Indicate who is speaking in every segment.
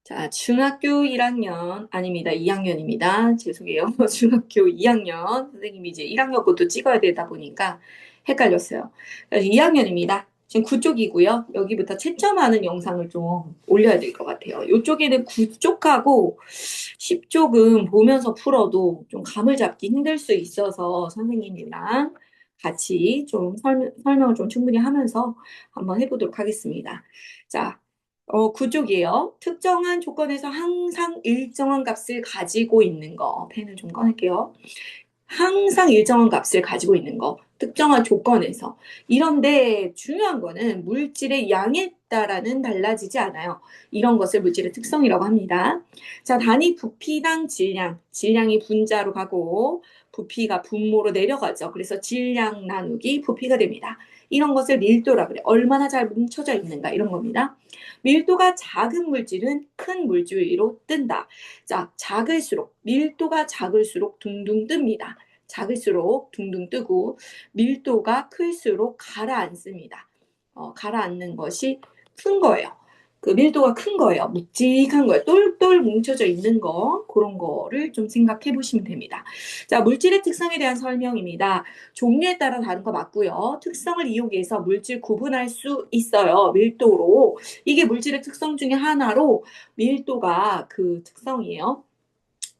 Speaker 1: 자, 중학교 1학년, 아닙니다. 2학년입니다. 죄송해요. 중학교 2학년. 선생님이 이제 1학년 것도 찍어야 되다 보니까 헷갈렸어요. 2학년입니다. 지금 9쪽이고요. 여기부터 채점하는 영상을 좀 올려야 될 것 같아요. 이쪽에는 9쪽하고 10쪽은 보면서 풀어도 좀 감을 잡기 힘들 수 있어서 선생님이랑 같이 좀 설명을 좀 충분히 하면서 한번 해보도록 하겠습니다. 자, 구족이에요. 특정한 조건에서 항상 일정한 값을 가지고 있는 거. 펜을 좀 꺼낼게요. 항상 일정한 값을 가지고 있는 거. 특정한 조건에서. 이런데 중요한 거는 물질의 양에 따라는 달라지지 않아요. 이런 것을 물질의 특성이라고 합니다. 자, 단위 부피당 질량. 질량이 분자로 가고 부피가 분모로 내려가죠. 그래서 질량 나누기 부피가 됩니다. 이런 것을 밀도라 그래. 얼마나 잘 뭉쳐져 있는가 이런 겁니다. 밀도가 작은 물질은 큰 물질 위로 뜬다. 자, 밀도가 작을수록 둥둥 뜹니다. 작을수록 둥둥 뜨고 밀도가 클수록 가라앉습니다. 가라앉는 것이 큰 거예요. 그 밀도가 큰 거예요. 묵직한 거예요. 똘똘 뭉쳐져 있는 거, 그런 거를 좀 생각해 보시면 됩니다. 자, 물질의 특성에 대한 설명입니다. 종류에 따라 다른 거 맞고요. 특성을 이용해서 물질 구분할 수 있어요. 밀도로. 이게 물질의 특성 중에 하나로 밀도가 그 특성이에요.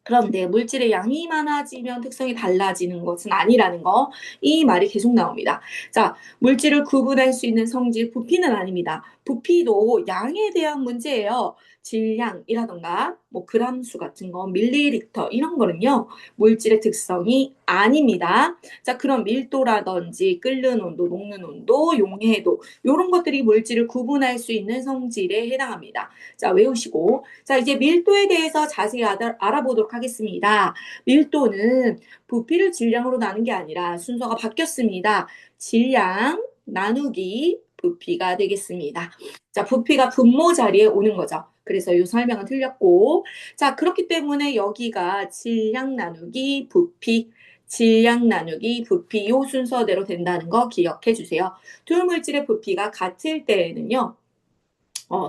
Speaker 1: 그런데 물질의 양이 많아지면 특성이 달라지는 것은 아니라는 거, 이 말이 계속 나옵니다. 자, 물질을 구분할 수 있는 성질, 부피는 아닙니다. 부피도 양에 대한 문제예요. 질량이라던가 뭐 그람수 같은 거, 밀리리터 이런 거는요, 물질의 특성이 아닙니다. 자, 그럼 밀도라든지 끓는 온도, 녹는 온도, 용해도 이런 것들이 물질을 구분할 수 있는 성질에 해당합니다. 자, 외우시고. 자, 이제 밀도에 대해서 자세히 알아보도록 하겠습니다. 밀도는 부피를 질량으로 나눈 게 아니라 순서가 바뀌었습니다. 질량 나누기 부피가 되겠습니다. 자, 부피가 분모 자리에 오는 거죠. 그래서 이 설명은 틀렸고. 자, 그렇기 때문에 여기가 질량 나누기 부피, 질량 나누기 부피 이 순서대로 된다는 거 기억해 주세요. 두 물질의 부피가 같을 때에는요.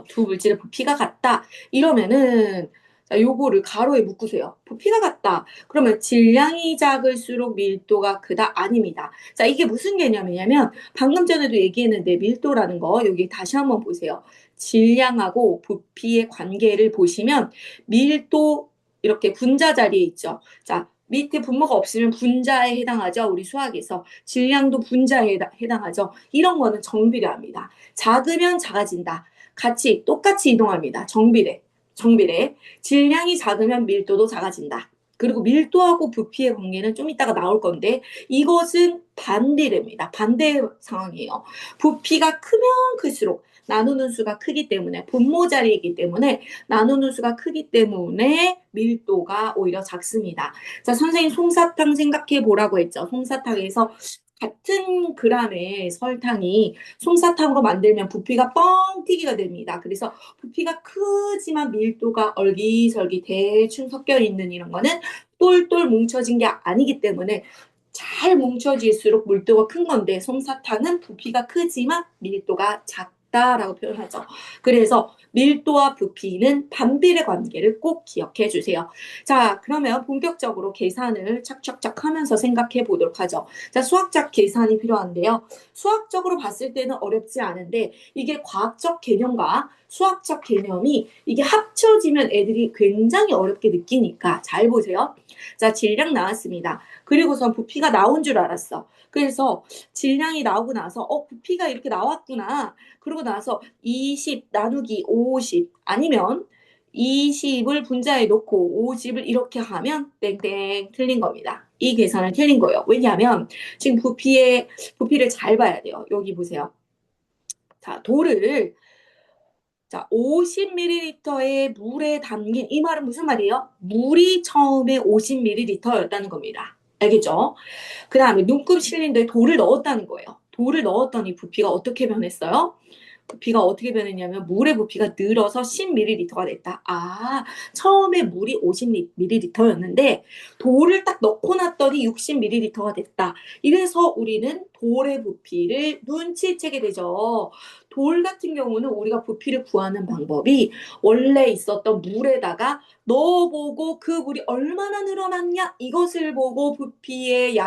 Speaker 1: 두 물질의 부피가 같다. 이러면은 자, 요거를 가로에 묶으세요. 부피가 같다. 그러면 질량이 작을수록 밀도가 크다? 아닙니다. 자, 이게 무슨 개념이냐면 방금 전에도 얘기했는데 밀도라는 거 여기 다시 한번 보세요. 질량하고 부피의 관계를 보시면 밀도 이렇게 분자 자리에 있죠. 자, 밑에 분모가 없으면 분자에 해당하죠. 우리 수학에서. 질량도 분자에 해당하죠. 이런 거는 정비례합니다. 작으면 작아진다. 같이 똑같이 이동합니다. 정비례. 질량이 작으면 밀도도 작아진다. 그리고 밀도하고 부피의 관계는 좀 이따가 나올 건데 이것은 반비례입니다. 반대 상황이에요. 부피가 크면 클수록 나누는 수가 크기 때문에 분모 자리이기 때문에 나누는 수가 크기 때문에 밀도가 오히려 작습니다. 자, 선생님 솜사탕 생각해 보라고 했죠. 솜사탕에서 같은 그램의 설탕이 솜사탕으로 만들면 부피가 뻥 튀기가 됩니다. 그래서 부피가 크지만 밀도가 얼기설기 대충 섞여 있는 이런 거는 똘똘 뭉쳐진 게 아니기 때문에 잘 뭉쳐질수록 밀도가 큰 건데 솜사탕은 부피가 크지만 밀도가 작다라고 표현하죠. 그래서 밀도와 부피는 반비례 관계를 꼭 기억해 주세요. 자, 그러면 본격적으로 계산을 착착착 하면서 생각해 보도록 하죠. 자, 수학적 계산이 필요한데요. 수학적으로 봤을 때는 어렵지 않은데 이게 과학적 개념과 수학적 개념이 이게 합쳐지면 애들이 굉장히 어렵게 느끼니까 잘 보세요. 자, 질량 나왔습니다. 그리고선 부피가 나온 줄 알았어. 그래서 질량이 나오고 나서 부피가 이렇게 나왔구나. 그러고 나서 20 나누기 50 아니면 20을 분자에 놓고 50을 이렇게 하면 땡땡 틀린 겁니다. 이 계산은 틀린 거예요. 왜냐하면 지금 부피를 잘 봐야 돼요. 여기 보세요. 자, 돌을 자, 50ml의 물에 담긴 이 말은 무슨 말이에요? 물이 처음에 50ml였다는 겁니다. 알겠죠? 그 다음에 눈금 실린더에 돌을 넣었다는 거예요. 돌을 넣었더니 부피가 어떻게 변했어요? 부피가 어떻게 변했냐면 물의 부피가 늘어서 10ml가 됐다. 아, 처음에 물이 50ml였는데 돌을 딱 넣고 났더니 60ml가 됐다. 이래서 우리는 돌의 부피를 눈치채게 되죠. 돌 같은 경우는 우리가 부피를 구하는 방법이 원래 있었던 물에다가 넣어보고 그 물이 얼마나 늘어났냐 이것을 보고 부피,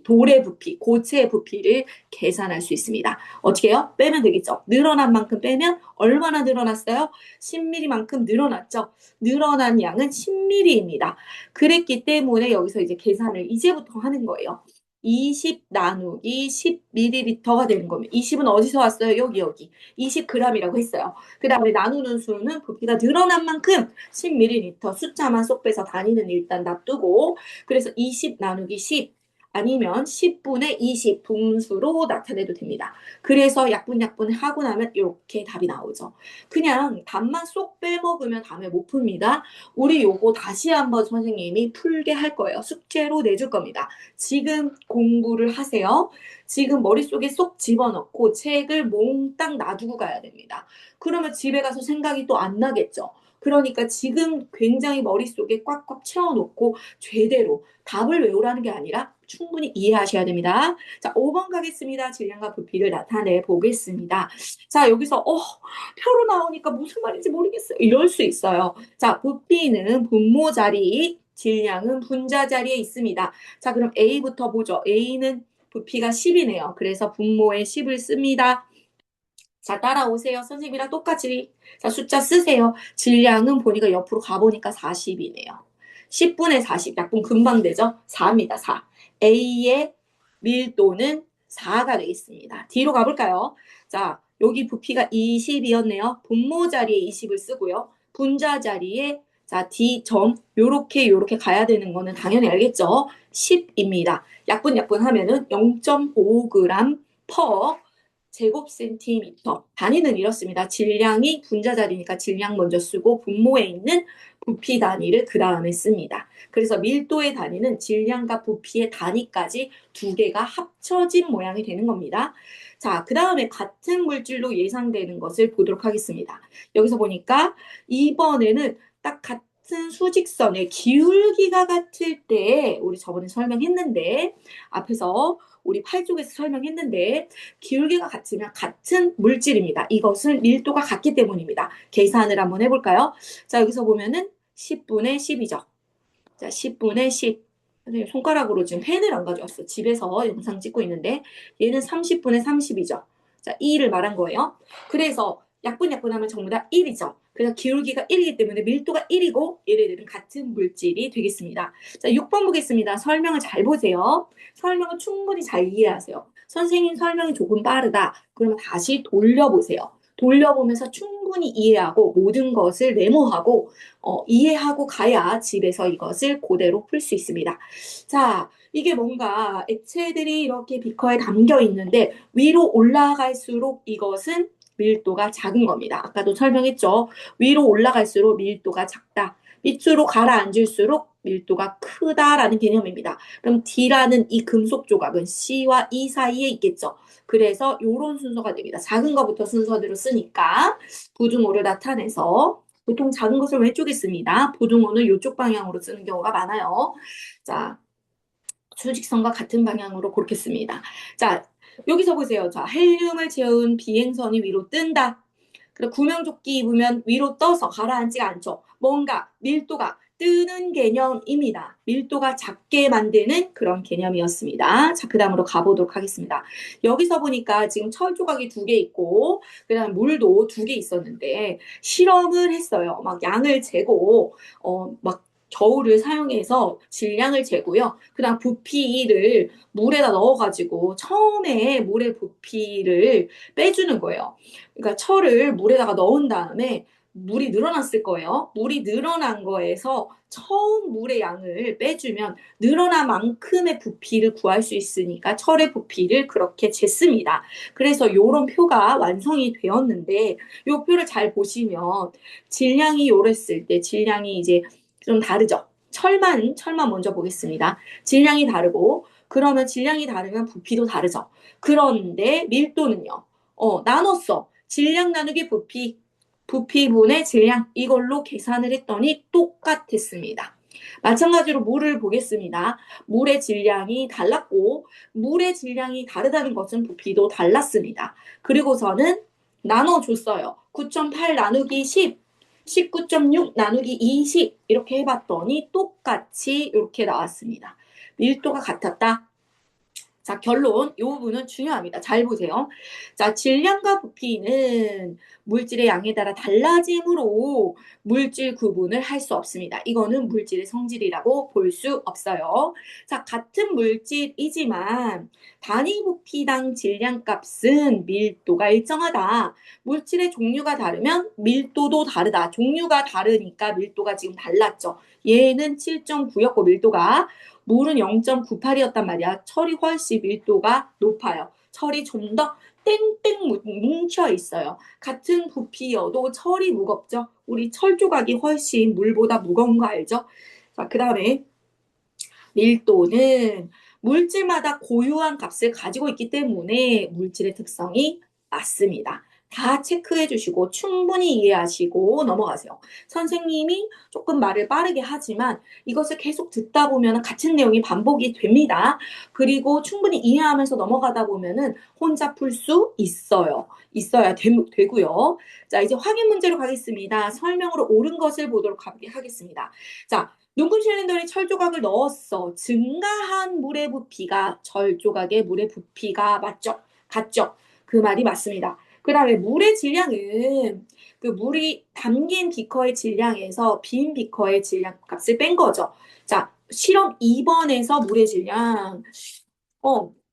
Speaker 1: 돌의 부피, 고체의 부피를 계산할 수 있습니다. 어떻게 해요? 빼면 되겠죠. 늘어난 만큼 빼면 얼마나 늘어났어요? 10mm만큼 늘어났죠. 늘어난 양은 10mm입니다. 그랬기 때문에 여기서 이제 계산을 이제부터 하는 거예요. 20 나누기 10ml가 되는 겁니다. 20은 어디서 왔어요? 여기. 20g이라고 했어요. 그 다음에 나누는 수는 부피가 늘어난 만큼 10ml 숫자만 쏙 빼서 단위는 일단 놔두고 그래서 20 나누기 10 아니면 10분의 20 분수로 나타내도 됩니다. 그래서 약분 하고 나면 이렇게 답이 나오죠. 그냥 답만 쏙 빼먹으면 다음에 못 풉니다. 우리 요거 다시 한번 선생님이 풀게 할 거예요. 숙제로 내줄 겁니다. 지금 공부를 하세요. 지금 머릿속에 쏙 집어넣고 책을 몽땅 놔두고 가야 됩니다. 그러면 집에 가서 생각이 또 안 나겠죠. 그러니까 지금 굉장히 머릿속에 꽉꽉 채워놓고 제대로 답을 외우라는 게 아니라 충분히 이해하셔야 됩니다. 자, 5번 가겠습니다. 질량과 부피를 나타내 보겠습니다. 자, 여기서 표로 나오니까 무슨 말인지 모르겠어요. 이럴 수 있어요. 자, 부피는 분모 자리, 질량은 분자 자리에 있습니다. 자, 그럼 A부터 보죠. A는 부피가 10이네요. 그래서 분모에 10을 씁니다. 자, 따라오세요. 선생님이랑 똑같이. 자, 숫자 쓰세요. 질량은 보니까 옆으로 가보니까 40이네요. 10분의 40. 약분 금방 되죠? 4입니다. 4. A의 밀도는 4가 되겠습니다. 뒤로 가볼까요? 자, 여기 부피가 20이었네요. 분모 자리에 20을 쓰고요. 분자 자리에 자, D점 요렇게 가야 되는 거는 당연히 알겠죠? 10입니다. 약분 하면은 0.5g per 제곱센티미터. 단위는 이렇습니다. 질량이 분자 자리니까 질량 먼저 쓰고 분모에 있는 부피 단위를 그 다음에 씁니다. 그래서 밀도의 단위는 질량과 부피의 단위까지 두 개가 합쳐진 모양이 되는 겁니다. 자, 그 다음에 같은 물질로 예상되는 것을 보도록 하겠습니다. 여기서 보니까 이번에는 딱 같은 수직선의 기울기가 같을 때 우리 저번에 설명했는데 앞에서 우리 8쪽에서 설명했는데 기울기가 같으면 같은 물질입니다. 이것은 밀도가 같기 때문입니다. 계산을 한번 해볼까요? 자, 여기서 보면은 10분의 10이죠. 자, 10분의 10. 선생님 손가락으로 지금 펜을 안 가져왔어. 집에서 영상 찍고 있는데 얘는 30분의 30이죠. 자, 2를 말한 거예요. 그래서 약분하면 전부 다 1이죠. 그래서 기울기가 1이기 때문에 밀도가 1이고 얘네들은 같은 물질이 되겠습니다. 자, 6번 보겠습니다. 설명을 잘 보세요. 설명을 충분히 잘 이해하세요. 선생님 설명이 조금 빠르다. 그러면 다시 돌려보세요. 돌려보면서 충분히 이해하고 모든 것을 메모하고 이해하고 가야 집에서 이것을 그대로 풀 수 있습니다. 자, 이게 뭔가 액체들이 이렇게 비커에 담겨 있는데 위로 올라갈수록 이것은 밀도가 작은 겁니다. 아까도 설명했죠. 위로 올라갈수록 밀도가 작다. 밑으로 가라앉을수록 밀도가 크다라는 개념입니다. 그럼 D라는 이 금속 조각은 C와 E 사이에 있겠죠. 그래서 이런 순서가 됩니다. 작은 것부터 순서대로 쓰니까 부등호를 나타내서 보통 작은 것을 왼쪽에 씁니다. 부등호는 이쪽 방향으로 쓰는 경우가 많아요. 자, 수직선과 같은 방향으로 그렇게 씁니다. 자, 여기서 보세요. 자, 헬륨을 채운 비행선이 위로 뜬다. 그리고 구명조끼 입으면 위로 떠서 가라앉지가 않죠. 뭔가 밀도가 뜨는 개념입니다. 밀도가 작게 만드는 그런 개념이었습니다. 자, 그 다음으로 가보도록 하겠습니다. 여기서 보니까 지금 철 조각이 2개 있고 그 다음 물도 2개 있었는데 실험을 했어요. 막 양을 재고 막 저울을 사용해서 질량을 재고요. 그 다음 부피를 물에다 넣어가지고 처음에 물의 부피를 빼주는 거예요. 그러니까 철을 물에다가 넣은 다음에 물이 늘어났을 거예요. 물이 늘어난 거에서 처음 물의 양을 빼주면 늘어난 만큼의 부피를 구할 수 있으니까 철의 부피를 그렇게 쟀습니다. 그래서 이런 표가 완성이 되었는데 이 표를 잘 보시면 질량이 요랬을 때 질량이 이제 좀 다르죠. 철만 먼저 보겠습니다. 질량이 다르고 그러면 질량이 다르면 부피도 다르죠. 그런데 밀도는요. 나눴어. 질량 나누기 부피분의 질량 이걸로 계산을 했더니 똑같았습니다. 마찬가지로 물을 보겠습니다. 물의 질량이 달랐고 물의 질량이 다르다는 것은 부피도 달랐습니다. 그리고서는 나눠줬어요. 9.8 나누기 10, 19.6 나누기 20 이렇게 해봤더니 똑같이 이렇게 나왔습니다. 밀도가 같았다. 자, 결론. 이 부분은 중요합니다. 잘 보세요. 자, 질량과 부피는 물질의 양에 따라 달라짐으로 물질 구분을 할 수 없습니다. 이거는 물질의 성질이라고 볼 수 없어요. 자, 같은 물질이지만 단위 부피당 질량값은 밀도가 일정하다. 물질의 종류가 다르면 밀도도 다르다. 종류가 다르니까 밀도가 지금 달랐죠. 얘는 7.9였고 밀도가 물은 0.98이었단 말이야. 철이 훨씬 밀도가 높아요. 철이 좀 더 땡땡 뭉쳐 있어요. 같은 부피여도 철이 무겁죠. 우리 철 조각이 훨씬 물보다 무거운 거 알죠? 자, 그 다음에 밀도는 물질마다 고유한 값을 가지고 있기 때문에 물질의 특성이 맞습니다. 다 체크해 주시고 충분히 이해하시고 넘어가세요. 선생님이 조금 말을 빠르게 하지만 이것을 계속 듣다 보면 같은 내용이 반복이 됩니다. 그리고 충분히 이해하면서 넘어가다 보면 혼자 풀 수 있어요. 있어야 되고요. 자, 이제 확인 문제로 가겠습니다. 설명으로 옳은 것을 보도록 하겠습니다. 자, 눈금 실린더에 철 조각을 넣었어. 증가한 물의 부피가 철 조각의 물의 부피가 맞죠? 같죠? 그 말이 맞습니다. 그 다음에 물의 질량은 그 물이 담긴 비커의 질량에서 빈 비커의 질량 값을 뺀 거죠. 자, 실험 2번에서 물의 질량,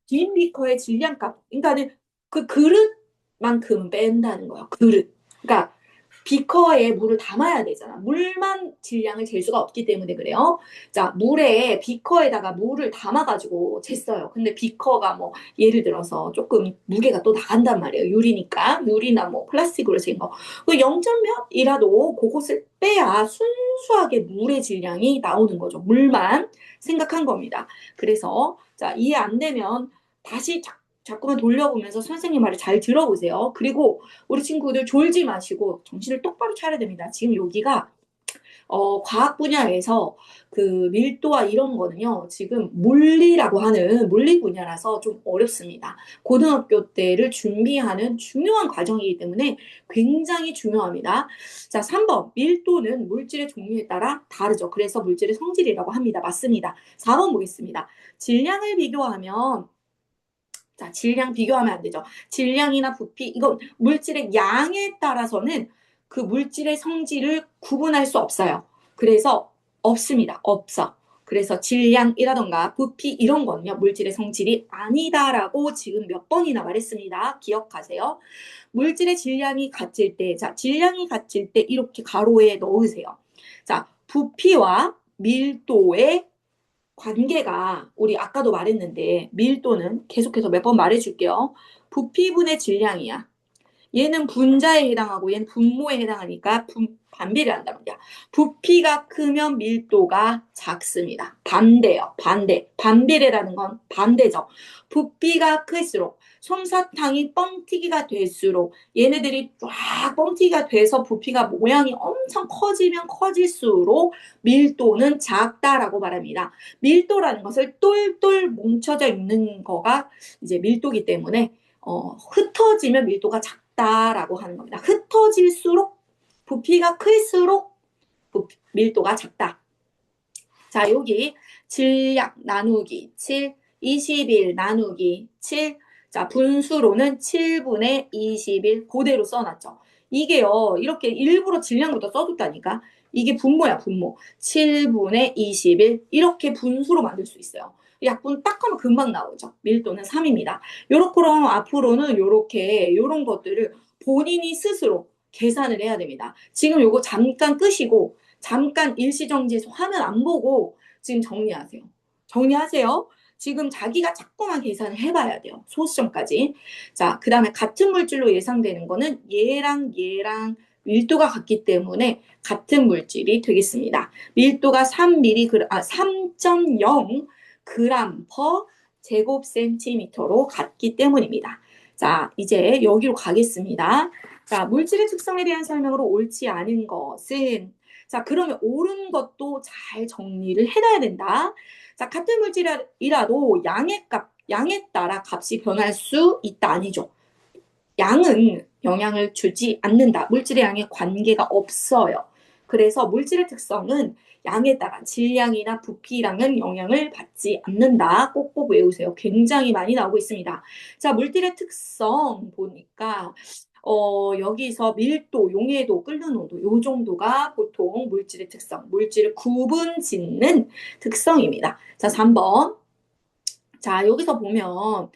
Speaker 1: 빈 비커의 질량 값. 그러니까는 그 그릇만큼 뺀다는 거야. 그릇. 그러니까 비커에 물을 담아야 되잖아. 물만 질량을 잴 수가 없기 때문에 그래요. 자, 물에 비커에다가 물을 담아가지고 쟀어요. 근데 비커가 뭐 예를 들어서 조금 무게가 또 나간단 말이에요. 유리니까 유리나 뭐 플라스틱으로 잰 거. 그 0.몇이라도 그것을 빼야 순수하게 물의 질량이 나오는 거죠. 물만 생각한 겁니다. 그래서 자, 이해 안 되면 다시 자꾸만 돌려보면서 선생님 말을 잘 들어보세요. 그리고 우리 친구들 졸지 마시고 정신을 똑바로 차려야 됩니다. 지금 여기가 과학 분야에서 그 밀도와 이런 거는요, 지금 물리라고 하는 물리 분야라서 좀 어렵습니다. 고등학교 때를 준비하는 중요한 과정이기 때문에 굉장히 중요합니다. 자, 3번. 밀도는 물질의 종류에 따라 다르죠. 그래서 물질의 성질이라고 합니다. 맞습니다. 4번 보겠습니다. 질량을 비교하면 자, 질량 비교하면 안 되죠. 질량이나 부피, 이건 물질의 양에 따라서는 그 물질의 성질을 구분할 수 없어요. 그래서 없습니다. 없어. 그래서 질량이라던가 부피 이런 거는요, 물질의 성질이 아니다라고 지금 몇 번이나 말했습니다. 기억하세요. 물질의 질량이 같을 때, 자, 질량이 같을 때 이렇게 가로에 넣으세요. 자, 부피와 밀도의 관계가 우리 아까도 말했는데 밀도는 계속해서 몇 번 말해줄게요. 부피분의 질량이야. 얘는 분자에 해당하고 얘는 분모에 해당하니까 반비례 한단 말이야. 부피가 크면 밀도가 작습니다. 반대요. 반대. 반비례라는 건 반대죠. 부피가 클수록 솜사탕이 뻥튀기가 될수록 얘네들이 쫙 뻥튀기가 돼서 부피가 모양이 엄청 커지면 커질수록 밀도는 작다라고 말합니다. 밀도라는 것을 똘똘 뭉쳐져 있는 거가 이제 밀도기 때문에 흩어지면 밀도가 작다라고 하는 겁니다. 흩어질수록 부피가 클수록 밀도가 작다. 자, 여기 질량 나누기 7, 21 나누기 7. 자, 분수로는 7분의 21 그대로 써놨죠. 이게요, 이렇게 일부러 질량부터 써줬다니까. 이게 분모야, 분모. 7분의 21 이렇게 분수로 만들 수 있어요. 약분 딱 하면 금방 나오죠. 밀도는 3입니다. 요렇게 앞으로는 요렇게 요런 것들을 본인이 스스로 계산을 해야 됩니다. 지금 요거 잠깐 끄시고 잠깐 일시정지해서 화면 안 보고 지금 정리하세요. 정리하세요. 지금 자기가 자꾸만 계산을 해봐야 돼요. 소수점까지. 자, 그 다음에 같은 물질로 예상되는 거는 얘랑 밀도가 같기 때문에 같은 물질이 되겠습니다. 밀도가 3.0 그램 퍼 제곱센티미터로 같기 때문입니다. 자, 이제 여기로 가겠습니다. 자, 물질의 특성에 대한 설명으로 옳지 않은 것은 자, 그러면 옳은 것도 잘 정리를 해놔야 된다. 자, 같은 물질이라도 양에 따라 값이 변할 수 있다 아니죠. 양은 영향을 주지 않는다. 물질의 양에 관계가 없어요. 그래서 물질의 특성은 양에 따라 질량이나 부피량은 영향을 받지 않는다. 꼭꼭 외우세요. 굉장히 많이 나오고 있습니다. 자, 물질의 특성 보니까 여기서 밀도, 용해도, 끓는 온도 요 정도가 보통 물질의 특성, 물질을 구분 짓는 특성입니다. 자, 3번. 자, 여기서 보면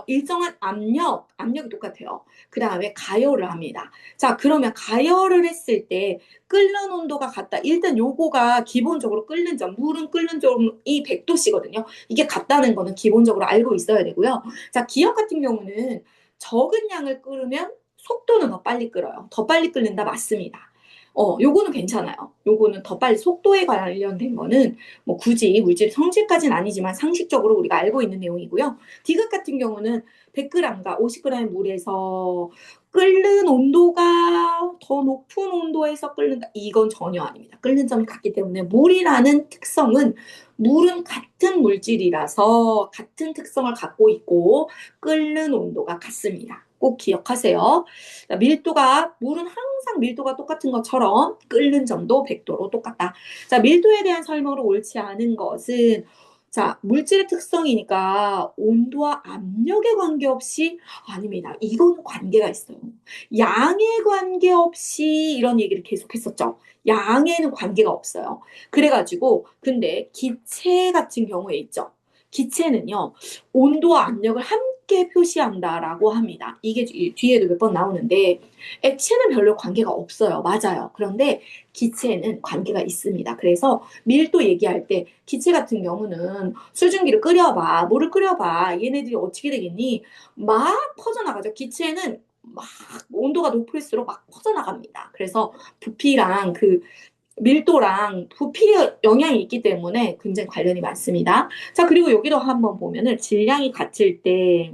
Speaker 1: 일정한 압력이 똑같아요. 그 다음에 가열을 합니다. 자, 그러면 가열을 했을 때 끓는 온도가 같다. 일단 요거가 기본적으로 끓는 점, 물은 끓는 점이 100도씨거든요. 이게 같다는 거는 기본적으로 알고 있어야 되고요. 자, 기역 같은 경우는 적은 양을 끓으면 속도는 더 빨리 끓어요. 더 빨리 끓는다 맞습니다. 요거는 괜찮아요. 요거는 더 빨리 속도에 관련된 거는 뭐 굳이 물질 성질까지는 아니지만 상식적으로 우리가 알고 있는 내용이고요. 디귿 같은 경우는 100g과 50g의 물에서 끓는 온도가 더 높은 온도에서 끓는다. 이건 전혀 아닙니다. 끓는 점이 같기 때문에 물이라는 특성은 물은 같은 물질이라서 같은 특성을 갖고 있고 끓는 온도가 같습니다. 꼭 기억하세요. 밀도가 물은 항상 밀도가 똑같은 것처럼 끓는 점도 100도로 똑같다. 자, 밀도에 대한 설명으로 옳지 않은 것은 자, 물질의 특성이니까 온도와 압력에 관계없이 아닙니다. 이거는 관계가 있어요. 양에 관계없이 이런 얘기를 계속했었죠. 양에는 관계가 없어요. 그래가지고 근데 기체 같은 경우에 있죠. 기체는요, 온도와 압력을 함께 표시한다라고 합니다. 이게 뒤에도 몇 번 나오는데, 액체는 별로 관계가 없어요. 맞아요. 그런데 기체는 관계가 있습니다. 그래서 밀도 얘기할 때 기체 같은 경우는 수증기를 끓여봐, 물을 끓여봐. 얘네들이 어떻게 되겠니? 막 퍼져나가죠. 기체는 막 온도가 높을수록 막 퍼져나갑니다. 그래서 부피랑 그 밀도랑 부피의 영향이 있기 때문에 굉장히 관련이 많습니다. 자, 그리고 여기도 한번 보면은 질량이 같을 때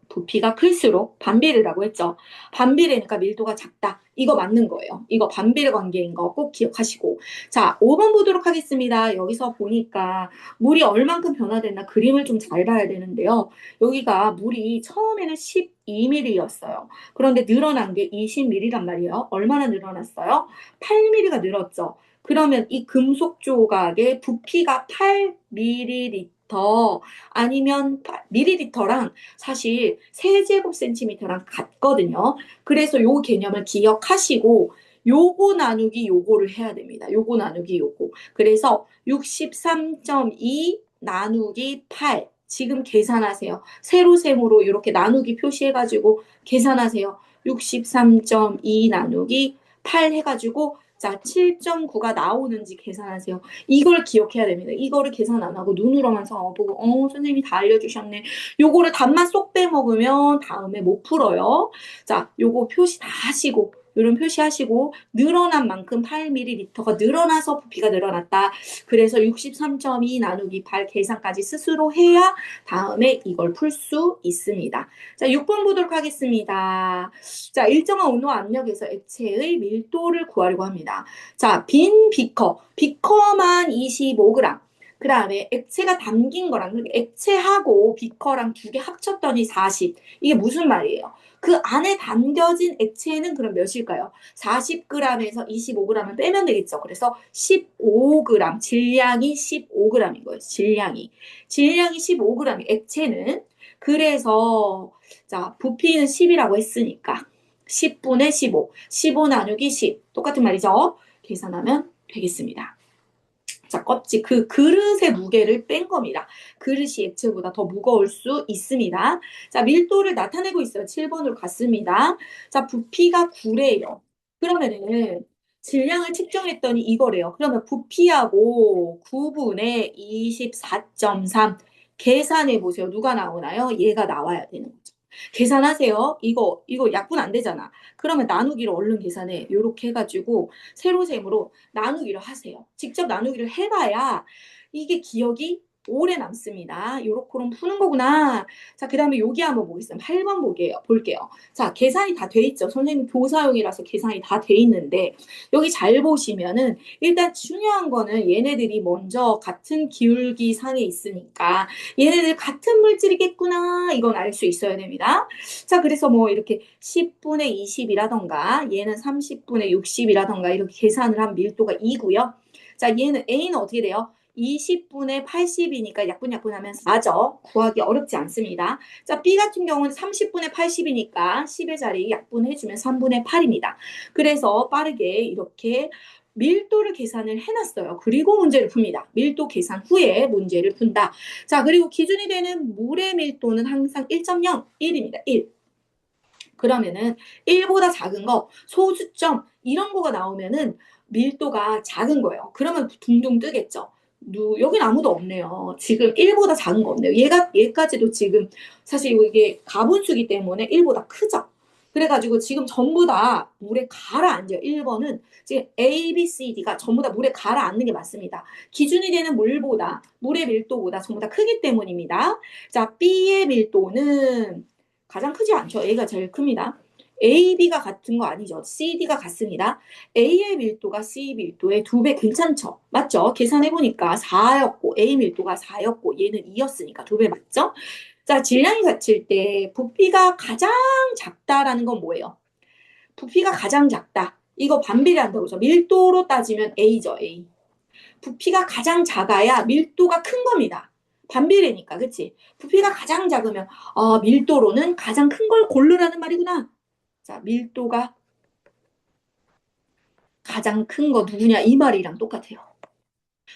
Speaker 1: 부피가 클수록 반비례라고 했죠. 반비례니까 밀도가 작다. 이거 맞는 거예요. 이거 반비례 관계인 거 꼭 기억하시고. 자, 5번 보도록 하겠습니다. 여기서 보니까 물이 얼만큼 변화됐나 그림을 좀 잘 봐야 되는데요. 여기가 물이 처음에는 12ml였어요. 그런데 늘어난 게 20ml란 말이에요. 얼마나 늘어났어요? 8ml가 늘었죠. 그러면 이 금속 조각의 부피가 8ml 아니면 밀리리터랑 사실 세제곱센티미터랑 같거든요. 그래서 요 개념을 기억하시고 요거 나누기 요거를 해야 됩니다. 요거 나누기 요거. 그래서 63.2 나누기 8. 지금 계산하세요. 세로셈으로 이렇게 나누기 표시해가지고 계산하세요. 63.2 나누기 8 해가지고 자 7.9가 나오는지 계산하세요. 이걸 기억해야 됩니다. 이거를 계산 안 하고 눈으로만 보고 선생님이 다 알려주셨네. 요거를 답만 쏙 빼먹으면 다음에 못 풀어요. 자, 요거 표시 다 하시고 이런 표시하시고 늘어난 만큼 8ml가 늘어나서 부피가 늘어났다. 그래서 63.2 나누기 8 계산까지 스스로 해야 다음에 이걸 풀 수 있습니다. 자, 6번 보도록 하겠습니다. 자, 일정한 온도와 압력에서 액체의 밀도를 구하려고 합니다. 자, 빈 비커만 25g. 그 다음에 액체가 담긴 거랑 액체하고 비커랑 두 개 합쳤더니 40. 이게 무슨 말이에요? 그 안에 담겨진 액체는 그럼 몇일까요? 40g에서 25g을 빼면 되겠죠. 그래서 15g, 질량이 15g인 거예요. 질량이 15g, 액체는. 그래서 자, 부피는 10이라고 했으니까 10분의 15, 15 나누기 10 똑같은 말이죠. 계산하면 되겠습니다. 자, 껍질, 그 그릇의 무게를 뺀 겁니다. 그릇이 액체보다 더 무거울 수 있습니다. 자, 밀도를 나타내고 있어요. 7번으로 갔습니다. 자, 부피가 9래요. 그러면은 질량을 측정했더니 이거래요. 그러면 부피하고 9분의 24.3 계산해 보세요. 누가 나오나요? 얘가 나와야 되는 거죠. 계산하세요. 이거 약분 안 되잖아. 그러면 나누기로 얼른 계산해. 요렇게 해가지고 세로셈으로 나누기를 하세요. 직접 나누기를 해봐야 이게 기억이 오래 남습니다. 요렇게는 푸는 거구나. 자, 그 다음에 여기 한번 보겠습니다. 8번 볼게요. 자, 계산이 다 돼 있죠. 선생님 교사용이라서 계산이 다 돼 있는데 여기 잘 보시면은 일단 중요한 거는 얘네들이 먼저 같은 기울기 상에 있으니까 얘네들 같은 물질이겠구나. 이건 알 수 있어야 됩니다. 자, 그래서 뭐 이렇게 10분의 20이라던가 얘는 30분의 60이라던가 이렇게 계산을 한 밀도가 2고요. 자, 얘는 A는 어떻게 돼요? 20분의 80이니까 약분하면 4죠. 구하기 어렵지 않습니다. 자, B 같은 경우는 30분의 80이니까 10의 자리 약분해주면 3분의 8입니다. 그래서 빠르게 이렇게 밀도를 계산을 해놨어요. 그리고 문제를 풉니다. 밀도 계산 후에 문제를 푼다. 자, 그리고 기준이 되는 물의 밀도는 항상 1.0, 1입니다. 1. 그러면은 1보다 작은 거, 소수점 이런 거가 나오면은 밀도가 작은 거예요. 그러면 둥둥 뜨겠죠. 여긴 아무도 없네요. 지금 1보다 작은 거 없네요. 얘까지도 지금 사실 이게 가분수기 때문에 1보다 크죠. 그래가지고 지금 전부 다 물에 가라앉아요. 1번은 지금 A, B, C, D가 전부 다 물에 가라앉는 게 맞습니다. 기준이 되는 물의 밀도보다 전부 다 크기 때문입니다. 자, B의 밀도는 가장 크지 않죠. A가 제일 큽니다. A, B가 같은 거 아니죠. C, D가 같습니다. A의 밀도가 C 밀도의 2배 괜찮죠? 맞죠? 계산해보니까 4였고 A 밀도가 4였고 얘는 2였으니까 2배 맞죠? 자, 질량이 같을 때 부피가 가장 작다라는 건 뭐예요? 부피가 가장 작다. 이거 반비례한다고 그러죠. 밀도로 따지면 A죠, A. 부피가 가장 작아야 밀도가 큰 겁니다. 반비례니까, 그치? 부피가 가장 작으면, 밀도로는 가장 큰 걸 고르라는 말이구나. 자, 밀도가 가장 큰 거 누구냐? 이 말이랑 똑같아요.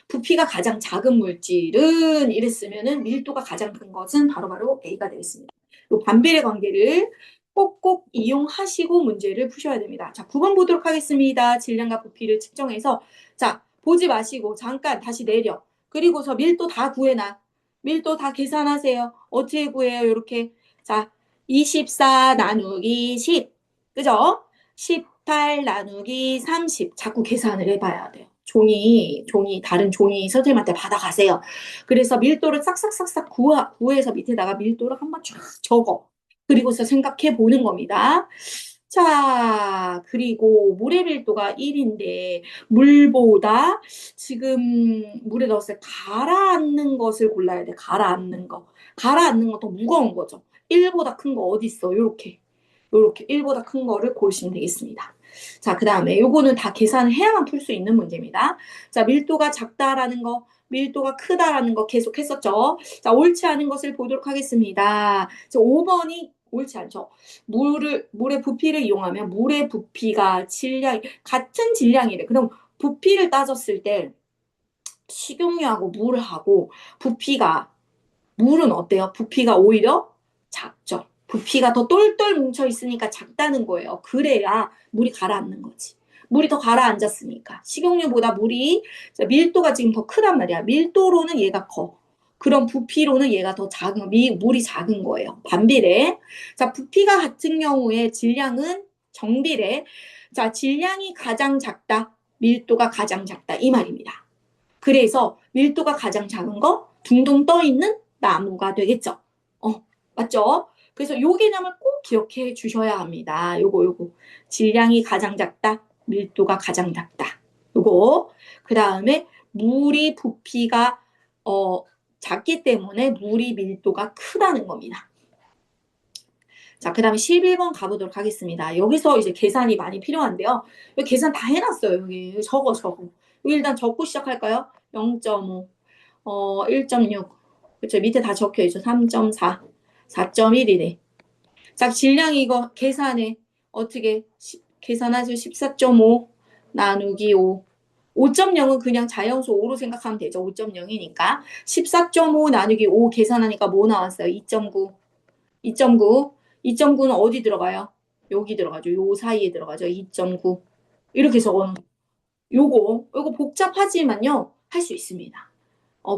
Speaker 1: 부피가 가장 작은 물질은 이랬으면은 밀도가 가장 큰 것은 바로바로 A가 되겠습니다. 이 반비례 관계를 꼭꼭 이용하시고 문제를 푸셔야 됩니다. 자, 9번 보도록 하겠습니다. 질량과 부피를 측정해서 자, 보지 마시고 잠깐 다시 내려. 그리고서 밀도 다 구해놔. 밀도 다 계산하세요. 어떻게 구해요? 이렇게. 자, 24 나누기 10. 그죠? 18 나누기 30. 자꾸 계산을 해봐야 돼요. 다른 종이 선생님한테 받아가세요. 그래서 밀도를 싹싹싹싹 구해서 밑에다가 밀도를 한번 쫙 적어. 그리고서 생각해 보는 겁니다. 자, 그리고 물의 밀도가 1인데, 물보다 지금 물에 넣었을 때 가라앉는 것을 골라야 돼. 가라앉는 거. 가라앉는 거 더 무거운 거죠. 1보다 큰 거 어디 있어? 요렇게 1보다 큰 거를 고르시면 되겠습니다. 자, 그 다음에 요거는 다 계산을 해야만 풀 수 있는 문제입니다. 자, 밀도가 작다라는 거, 밀도가 크다라는 거 계속 했었죠. 자, 옳지 않은 것을 보도록 하겠습니다. 자, 5번이 옳지 않죠. 물의 부피를 이용하면 물의 부피가 같은 질량이래. 그럼 부피를 따졌을 때 식용유하고 물하고 물은 어때요? 부피가 오히려 작죠. 부피가 더 똘똘 뭉쳐 있으니까 작다는 거예요. 그래야 물이 가라앉는 거지. 물이 더 가라앉았으니까. 식용유보다 밀도가 지금 더 크단 말이야. 밀도로는 얘가 커. 그럼 부피로는 얘가 더 물이 작은 거예요. 반비례. 자, 부피가 같은 경우에 질량은 정비례. 자, 질량이 가장 작다. 밀도가 가장 작다. 이 말입니다. 그래서 밀도가 가장 작은 거 둥둥 떠 있는 나무가 되겠죠. 맞죠? 그래서 요 개념을 꼭 기억해 주셔야 합니다. 요거. 질량이 가장 작다. 밀도가 가장 작다. 요거. 그 다음에 물이 부피가 작기 때문에 물이 밀도가 크다는 겁니다. 자, 그 다음에 11번 가보도록 하겠습니다. 여기서 이제 계산이 많이 필요한데요. 여기 계산 다 해놨어요. 여기 적어. 여기 일단 적고 시작할까요? 0.5, 1.6. 그쵸? 밑에 다 적혀 있죠. 3.4, 4.1이네. 자, 질량이 이거 계산해. 어떻게 계산하죠? 14.5 나누기 5. 5.0은 그냥 자연수 5로 생각하면 되죠. 5.0이니까. 14.5 나누기 5 계산하니까 뭐 나왔어요? 2.9. 2.9는 어디 들어가요? 여기 들어가죠. 요 사이에 들어가죠. 2.9. 이렇게 적어놓은 요거 복잡하지만요. 할 수 있습니다.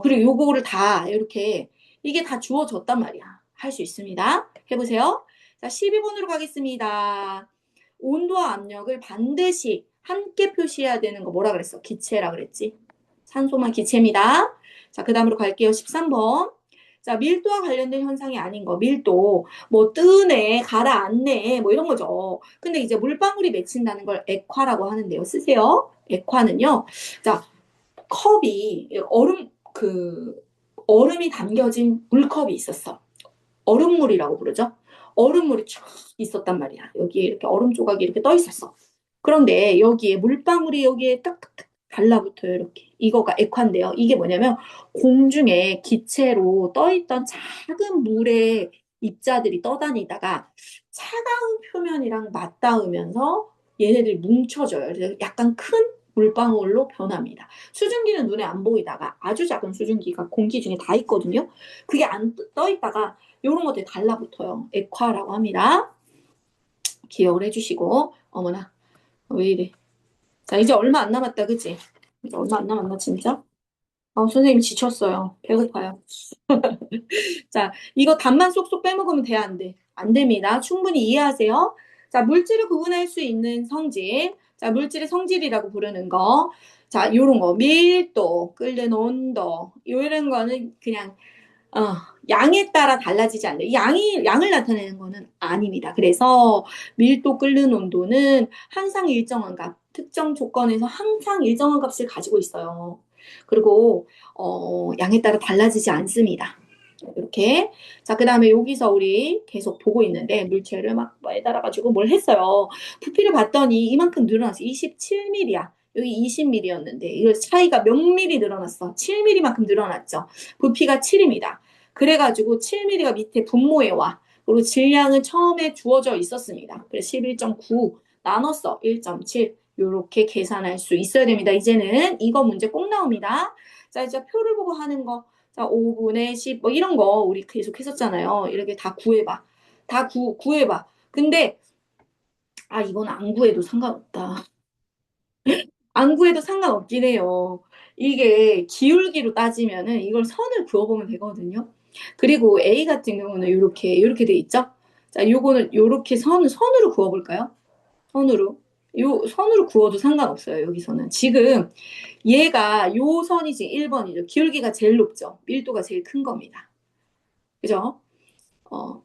Speaker 1: 그리고 요거를 다 이렇게 이게 다 주어졌단 말이야. 할 수 있습니다. 해보세요. 자, 12번으로 가겠습니다. 온도와 압력을 반드시 함께 표시해야 되는 거 뭐라 그랬어? 기체라 그랬지? 산소만 기체입니다. 자, 그 다음으로 갈게요. 13번. 자, 밀도와 관련된 현상이 아닌 거. 밀도, 뭐, 뜨네, 가라앉네, 뭐 이런 거죠. 근데 이제 물방울이 맺힌다는 걸 액화라고 하는데요. 쓰세요. 액화는요. 자, 컵이, 얼음이 담겨진 물컵이 있었어. 얼음물이라고 부르죠. 얼음물이 쫙 있었단 말이야. 여기에 이렇게 얼음 조각이 이렇게 떠 있었어. 그런데 여기에 물방울이 여기에 딱딱딱 달라붙어요. 이렇게. 이거가 액화인데요. 이게 뭐냐면 공중에 기체로 떠있던 작은 물의 입자들이 떠다니다가 차가운 표면이랑 맞닿으면서 얘네들이 뭉쳐져요. 그래서 약간 큰 물방울로 변합니다. 수증기는 눈에 안 보이다가 아주 작은 수증기가 공기 중에 다 있거든요. 그게 안 떠 있다가 이런 것들이 달라붙어요. 액화라고 합니다. 기억을 해주시고. 어머나, 왜 이래. 자, 이제 얼마 안 남았다, 그치? 이제 얼마 안 남았나, 진짜? 선생님 지쳤어요. 배고파요. 자, 이거 답만 쏙쏙 빼먹으면 돼, 안 돼? 안 됩니다. 충분히 이해하세요. 자, 물질을 구분할 수 있는 성질. 자, 물질의 성질이라고 부르는 거. 자, 요런 거. 밀도, 끓는 온도. 요런 거는 그냥 양에 따라 달라지지 않아요. 양을 나타내는 거는 아닙니다. 그래서 밀도 끓는 온도는 항상 일정한 값, 특정 조건에서 항상 일정한 값을 가지고 있어요. 그리고, 양에 따라 달라지지 않습니다. 이렇게. 자, 그 다음에 여기서 우리 계속 보고 있는데, 물체를 막 매달아가지고 뭘 했어요. 부피를 봤더니 이만큼 늘어났어. 27mm야. 여기 20mm였는데, 이거 차이가 몇 mm 늘어났어? 7mm만큼 늘어났죠. 부피가 7입니다. 그래가지고 7mm가 밑에 분모에 와. 그리고 질량은 처음에 주어져 있었습니다. 그래서 11.9 나눴어. 1.7. 요렇게 계산할 수 있어야 됩니다. 이제는 이거 문제 꼭 나옵니다. 자, 이제 표를 보고 하는 거. 자, 5분의 10, 뭐 이런 거 우리 계속 했었잖아요. 이렇게 다 구해봐. 다 구해봐. 근데, 이건 안 구해도 상관없다. 안 구해도 상관없긴 해요. 이게 기울기로 따지면은 이걸 선을 그어보면 되거든요. 그리고 A 같은 경우는 이렇게 돼 있죠? 자, 요거는 요렇게 선으로 그어볼까요? 선으로. 요 선으로 그어도 상관없어요. 여기서는. 지금 얘가 요 선이 지금 1번이죠. 기울기가 제일 높죠. 밀도가 제일 큰 겁니다. 그죠?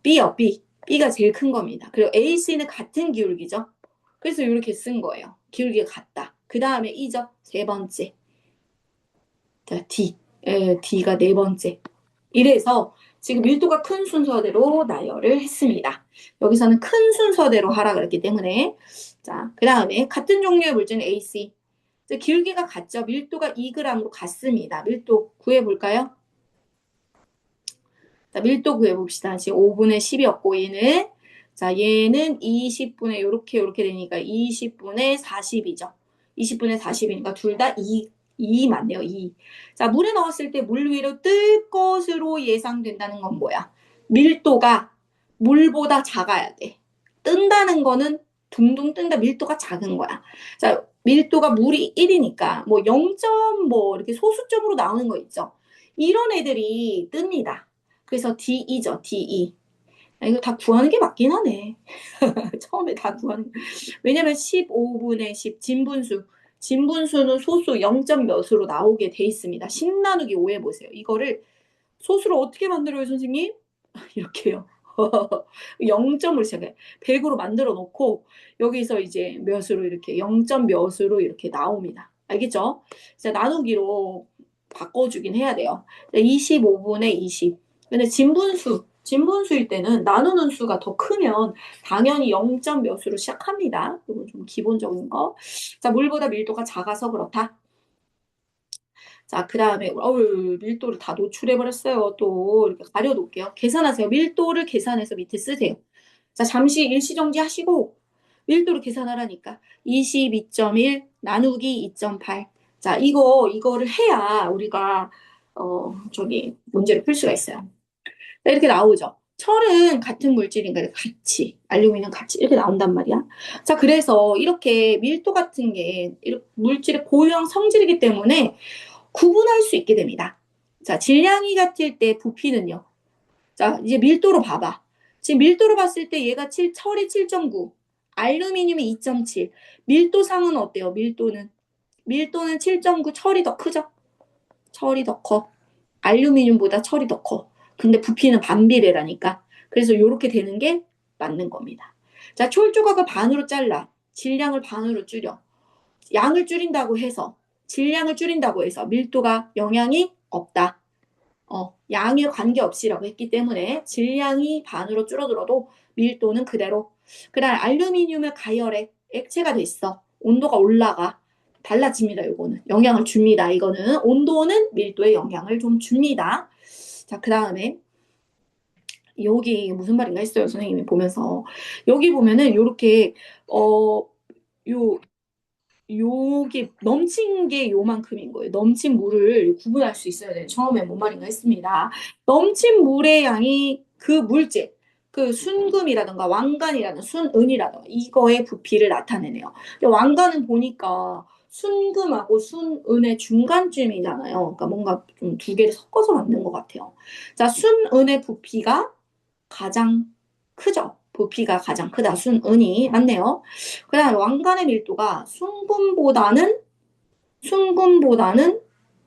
Speaker 1: B요, B. B가 제일 큰 겁니다. 그리고 AC는 같은 기울기죠. 그래서 이렇게 쓴 거예요. 기울기가 같다. 그 다음에 E죠. 세 번째. 자, D. D가 네 번째. 이래서 지금 밀도가 큰 순서대로 나열을 했습니다. 여기서는 큰 순서대로 하라 그랬기 때문에. 자, 그 다음에 같은 종류의 물질은 AC. 기울기가 같죠. 밀도가 2g으로 같습니다. 밀도 구해볼까요? 자, 밀도 구해봅시다. 지금 5분의 10이었고, 얘는. 자, 얘는 20분의 요렇게 되니까 20분의 40이죠. 20분의 40이니까 둘 다 2 맞네요. 2. 자, 물에 넣었을 때 물 위로 뜰 것으로 예상된다는 건 뭐야? 밀도가 물보다 작아야 돼. 뜬다는 거는 둥둥 뜬다. 밀도가 작은 거야. 자, 밀도가 물이 1이니까 뭐 0점 뭐 이렇게 소수점으로 나오는 거 있죠. 이런 애들이 뜹니다. 그래서 DE죠, DE. 이거 다 구하는 게 맞긴 하네. 처음에 다 구하는. 왜냐면 15분의 10 진분수. 진분수는 소수 0점 몇으로 나오게 돼 있습니다. 10 나누기 5 해보세요. 이거를 소수로 어떻게 만들어요, 선생님? 이렇게요. 0점으로 시작해. 100으로 만들어 놓고 여기서 이제 몇으로 이렇게 0점 몇으로 이렇게 나옵니다. 알겠죠? 자, 나누기로 바꿔주긴 해야 돼요. 25분의 20. 근데 진분수일 때는 나누는 수가 더 크면 당연히 0점 몇으로 시작합니다. 이건 좀 기본적인 거. 자, 물보다 밀도가 작아서 그렇다. 자, 그 다음에, 밀도를 다 노출해버렸어요. 또, 이렇게 가려놓을게요. 계산하세요. 밀도를 계산해서 밑에 쓰세요. 자, 잠시 일시정지 하시고, 밀도를 계산하라니까. 22.1 나누기 2.8. 자, 이거를 해야 우리가, 문제를 풀 수가 있어요. 자, 이렇게 나오죠. 철은 같은 물질인가 같이, 알루미늄 같이 이렇게 나온단 말이야. 자, 그래서 이렇게 밀도 같은 게 물질의 고유형 성질이기 때문에 구분할 수 있게 됩니다. 자, 질량이 같을 때 부피는요. 자, 이제 밀도로 봐봐. 지금 밀도로 봤을 때 얘가 철이 7.9, 알루미늄이 2.7. 밀도상은 어때요? 밀도는 7.9, 철이 더 크죠? 철이 더 커. 알루미늄보다 철이 더 커. 근데 부피는 반비례라니까. 그래서 이렇게 되는 게 맞는 겁니다. 자, 철 조각을 반으로 잘라. 질량을 반으로 줄여. 양을 줄인다고 해서, 질량을 줄인다고 해서 밀도가 영향이 없다. 양에 관계없이라고 했기 때문에 질량이 반으로 줄어들어도 밀도는 그대로. 그다음 알루미늄을 가열해 액체가 됐어. 온도가 올라가. 달라집니다. 이거는 영향을 줍니다. 이거는 온도는 밀도에 영향을 좀 줍니다. 자, 그 다음에 여기 무슨 말인가 했어요. 선생님이 보면서 여기 보면은 요렇게 요 요게 넘친 게 요만큼인 거예요. 넘친 물을 구분할 수 있어야 돼요. 처음에 뭔 말인가 했습니다. 넘친 물의 양이 그 물질, 그 순금이라든가 왕관이라든가 순은이라든가 이거의 부피를 나타내네요. 근데 왕관은 보니까 순금하고 순은의 중간쯤이잖아요. 그러니까 뭔가 좀 두 개를 섞어서 만든 것 같아요. 자, 순은의 부피가 가장 크죠. 부피가 가장 크다. 순은이 맞네요. 그다음 왕관의 밀도가 순금보다는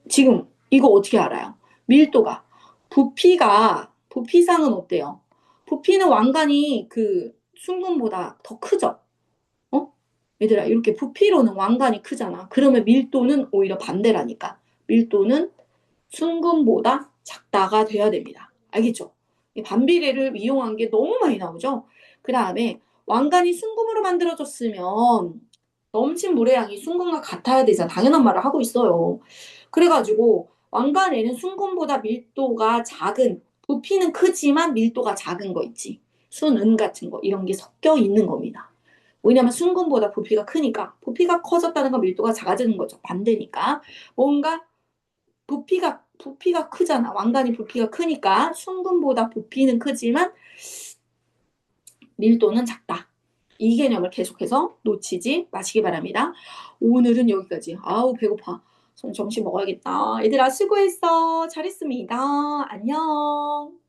Speaker 1: 지금 이거 어떻게 알아요? 밀도가 부피상은 어때요? 부피는 왕관이 그 순금보다 더 크죠. 어? 얘들아 이렇게 부피로는 왕관이 크잖아. 그러면 밀도는 오히려 반대라니까. 밀도는 순금보다 작다가 돼야 됩니다. 알겠죠? 이 반비례를 이용한 게 너무 많이 나오죠. 그 다음에 왕관이 순금으로 만들어졌으면 넘친 물의 양이 순금과 같아야 되잖아. 당연한 말을 하고 있어요. 그래가지고 왕관에는 순금보다 밀도가 작은, 부피는 크지만 밀도가 작은 거 있지. 순은 같은 거 이런 게 섞여 있는 겁니다. 왜냐면 순금보다 부피가 크니까. 부피가 커졌다는 건 밀도가 작아지는 거죠. 반대니까. 뭔가 부피가 크잖아. 왕관이 부피가 크니까 순금보다 부피는 크지만 밀도는 작다. 이 개념을 계속해서 놓치지 마시기 바랍니다. 오늘은 여기까지. 아우 배고파. 점심 먹어야겠다. 얘들아 수고했어. 잘했습니다. 안녕.